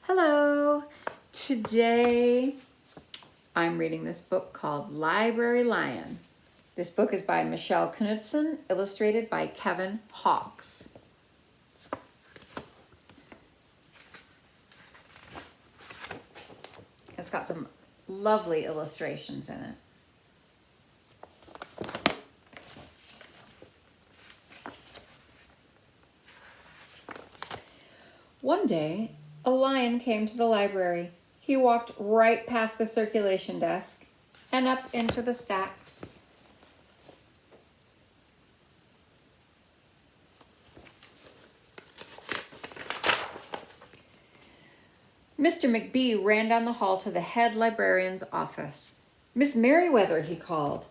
Hello! Today I'm reading this book called Library Lion. This book is by Michelle Knudsen, illustrated by Kevin Hawkes. It's got some lovely illustrations in it. One day, a lion came to the library. He walked right past the circulation desk and up into the stacks. Mr. McBee ran down the hall to the head librarian's office. "Miss Merriweather," he called.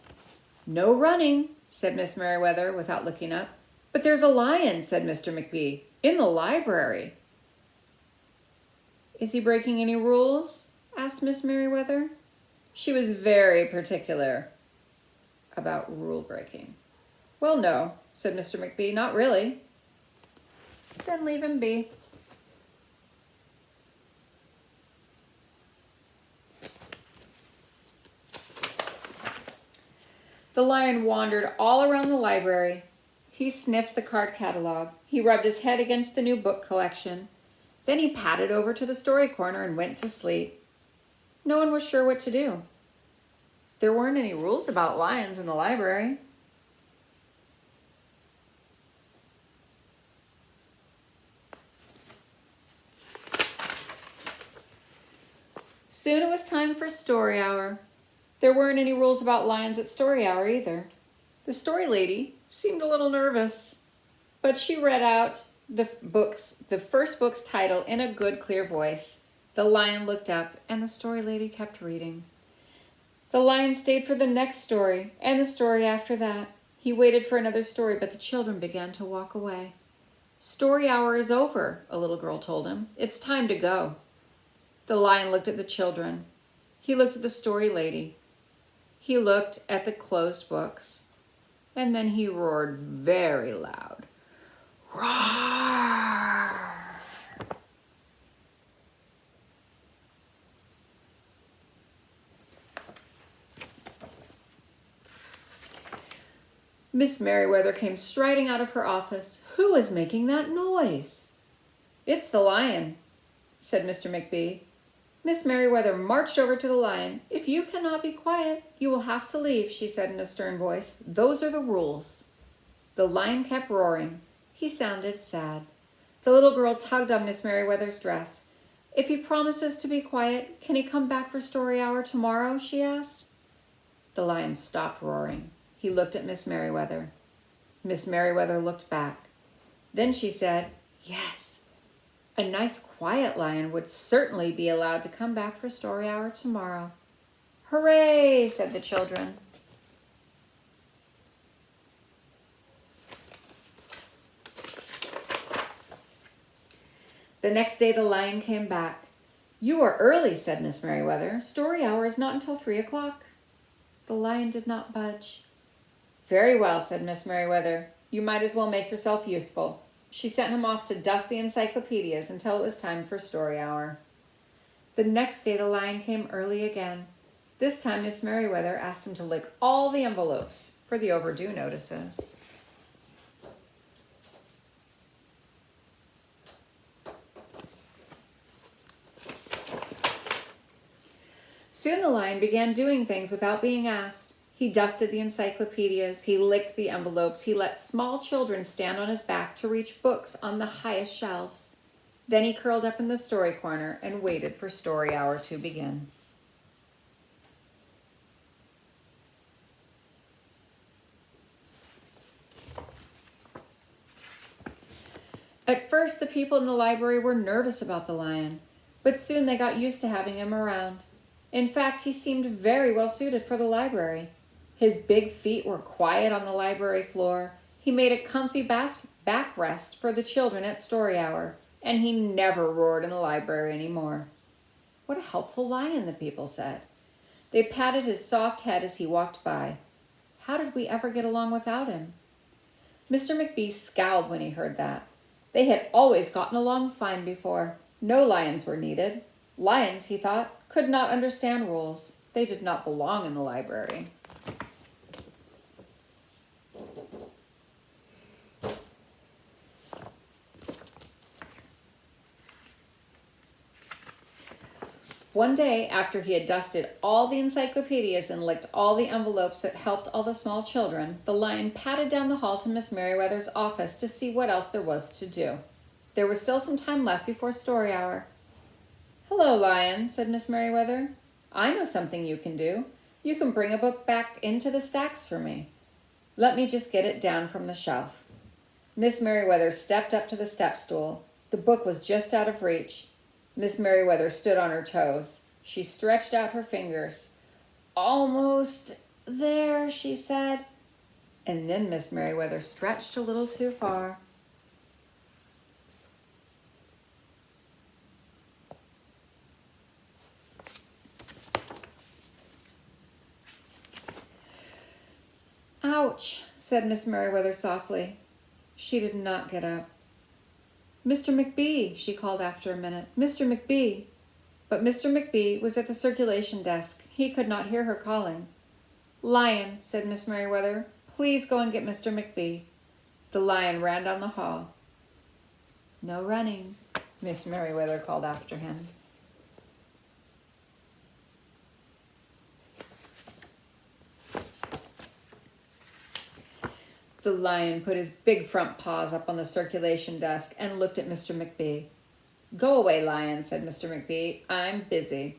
"No running," said Miss Merriweather without looking up. "But there's a lion," said Mr. McBee, "in the library." "Is he breaking any rules?" asked Miss Merriweather. She was very particular about rule breaking. "Well, no," said Mr. McBee, "not really." "Then leave him be." The lion wandered all around the library. He sniffed the card catalog. He rubbed his head against the new book collection. Then he padded over to the story corner and went to sleep. No one was sure what to do. There weren't any rules about lions in the library. Soon it was time for story hour. There weren't any rules about lions at story hour either. The story lady seemed a little nervous, but she read out the first book's title in a good, clear voice. The lion looked up, and the story lady kept reading. The lion stayed for the next story, and the story after that. He waited for another story, but the children began to walk away. "Story hour is over," a little girl told him. "It's time to go." The lion looked at the children. He looked at the story lady. He looked at the closed books. And then he roared very loud. Roar! Miss Merriweather came striding out of her office. "Who is making that noise?" "It's the lion," said Mr. McBee. Miss Merriweather marched over to the lion. "If you cannot be quiet, you will have to leave," she said in a stern voice. "Those are the rules." The lion kept roaring. He sounded sad. The little girl tugged on Miss Merriweather's dress. "If he promises to be quiet, can he come back for story hour tomorrow?" she asked. The lion stopped roaring. He looked at Miss Merriweather. Miss Merriweather looked back. Then she said, "Yes. A nice quiet lion would certainly be allowed to come back for story hour tomorrow." "Hooray!" said the children. The next day the lion came back. "You are early," said Miss Merriweather. "Story hour is not until 3 o'clock." The lion did not budge. "Very well," said Miss Merriweather. "You might as well make yourself useful." She sent him off to dust the encyclopedias until it was time for story hour. The next day the lion came early again. This time Miss Merriweather asked him to lick all the envelopes for the overdue notices. Soon the lion began doing things without being asked. He dusted the encyclopedias, he licked the envelopes, he let small children stand on his back to reach books on the highest shelves. Then he curled up in the story corner and waited for story hour to begin. At first, the people in the library were nervous about the lion, but soon they got used to having him around. In fact, he seemed very well suited for the library. His big feet were quiet on the library floor. He made a comfy backrest for the children at story hour, and he never roared in the library anymore. "What a helpful lion," the people said. They patted his soft head as he walked by. How did we ever get along without him? Mr. McBee scowled when he heard that. They had always gotten along fine before. No lions were needed. Lions, he thought, could not understand rules. They did not belong in the library. One day, after he had dusted all the encyclopedias and licked all the envelopes that helped all the small children, the lion padded down the hall to Miss Merriweather's office to see what else there was to do. There was still some time left before story hour. "Hello, Lion," said Miss Merriweather. "I know something you can do. You can bring a book back into the stacks for me. Let me just get it down from the shelf." Miss Merriweather stepped up to the step stool. The book was just out of reach. Miss Merriweather stood on her toes. She stretched out her fingers. "Almost there," she said. And then Miss Merriweather stretched a little too far. "Ouch," said Miss Merriweather softly. She did not get up. "Mr. McBee," she called after a minute. "Mr. McBee." But Mr. McBee was at the circulation desk. He could not hear her calling. "Lion," said Miss Merriweather, "please go and get Mr. McBee." The lion ran down the hall. "No running," Miss Merriweather called after him. The lion put his big front paws up on the circulation desk and looked at Mr. McBee. "Go away, Lion," said Mr. McBee. "I'm busy."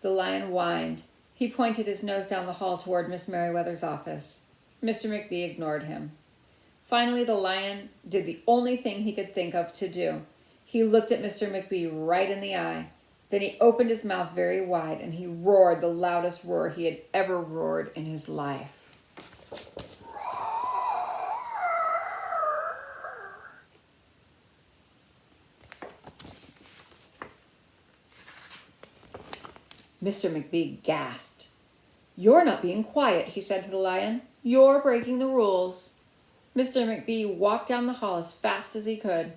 The lion whined. He pointed his nose down the hall toward Miss Merriweather's office. Mr. McBee ignored him. Finally, the lion did the only thing he could think of to do. He looked at Mr. McBee right in the eye. Then he opened his mouth very wide and he roared the loudest roar he had ever roared in his life. Mr. McBee gasped. "You're not being quiet," he said to the lion. "You're breaking the rules." Mr. McBee walked down the hall as fast as he could.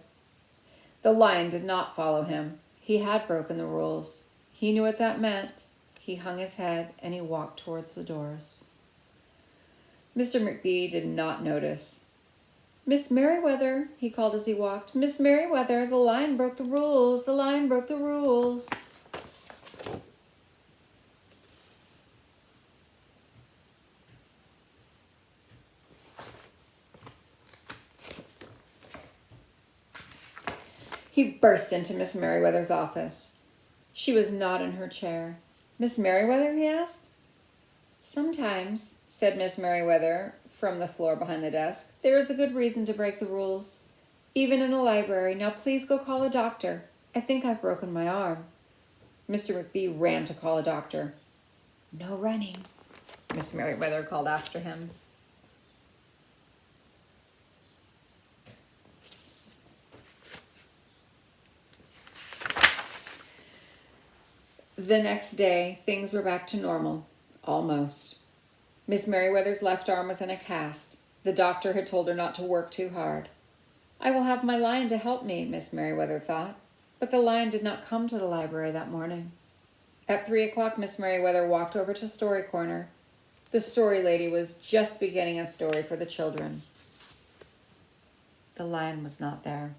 The lion did not follow him. He had broken the rules. He knew what that meant. He hung his head and he walked towards the doors. Mr. McBee did not notice. "Miss Merriweather," he called as he walked. "Miss Merriweather, the lion broke the rules. The lion broke the rules." He burst into Miss Merriweather's office. She was not in her chair. "Miss Merriweather?" he asked. "Sometimes," said Miss Merriweather from the floor behind the desk, "there is a good reason to break the rules. Even in the library. Now please go call a doctor. I think I've broken my arm." Mr. McBee ran to call a doctor. "No running," Miss Merriweather called after him. The next day, things were back to normal. Almost. Miss Merriweather's left arm was in a cast. The doctor had told her not to work too hard. "I will have my lion to help me," Miss Merriweather thought. But the lion did not come to the library that morning. At 3 o'clock, Miss Merriweather walked over to Story Corner. The story lady was just beginning a story for the children. The lion was not there.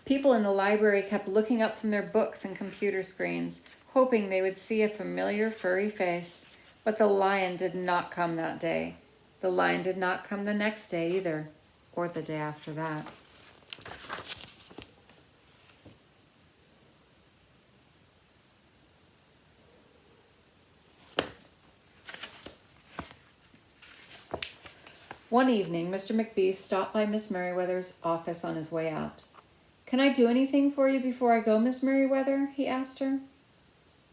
People in the library kept looking up from their books and computer screens, hoping they would see a familiar furry face. But the lion did not come that day. The lion did not come the next day either, or the day after that. One evening, Mr. McBee stopped by Miss Merriweather's office on his way out. "Can I do anything for you before I go, Miss Merriweather?" he asked her.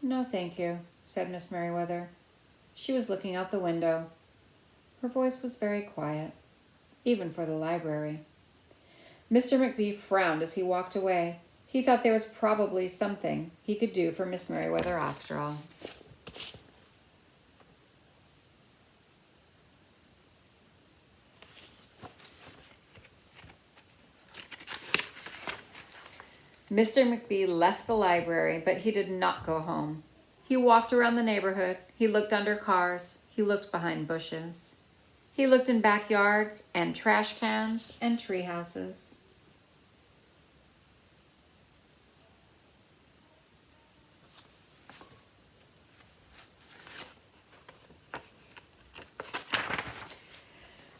"No, thank you," said Miss Merriweather. She was looking out the window. Her voice was very quiet, even for the library. Mr. McBee frowned as he walked away. He thought there was probably something he could do for Miss Merriweather after all. Mr. McBee left the library, but he did not go home. He walked around the neighborhood. He looked under cars. He looked behind bushes. He looked in backyards and trash cans and tree houses.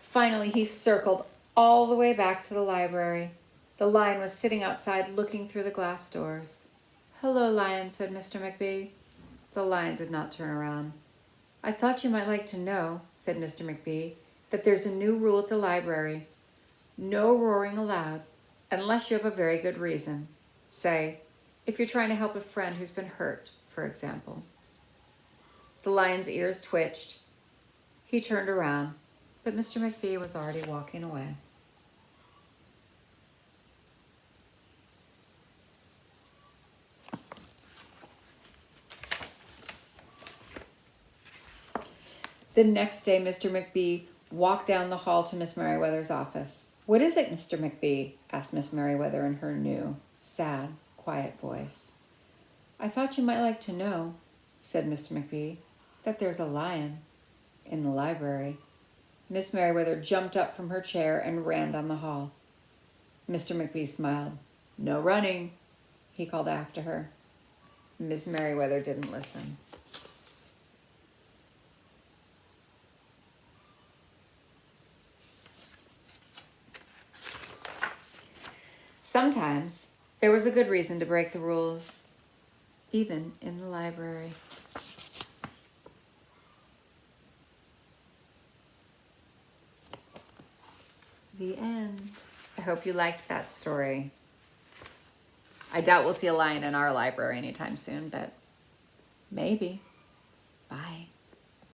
Finally, he circled all the way back to the library. The lion was sitting outside looking through the glass doors. "Hello, Lion," said Mr. McBee. The lion did not turn around. "I thought you might like to know," said Mr. McBee, "that there's a new rule at the library. No roaring aloud, unless you have a very good reason. Say, if you're trying to help a friend who's been hurt, for example." The lion's ears twitched. He turned around, but Mr. McBee was already walking away. The next day, Mr. McBee walked down the hall to Miss Merriweather's office. "What is it, Mr. McBee?" asked Miss Merriweather in her new, sad, quiet voice. "I thought you might like to know," said Mr. McBee, "that there's a lion in the library." Miss Merriweather jumped up from her chair and ran down the hall. Mr. McBee smiled. "No running," he called after her. Miss Merriweather didn't listen. Sometimes there was a good reason to break the rules, even in the library. The end. I hope you liked that story. I doubt we'll see a lion in our library anytime soon, but maybe. Bye.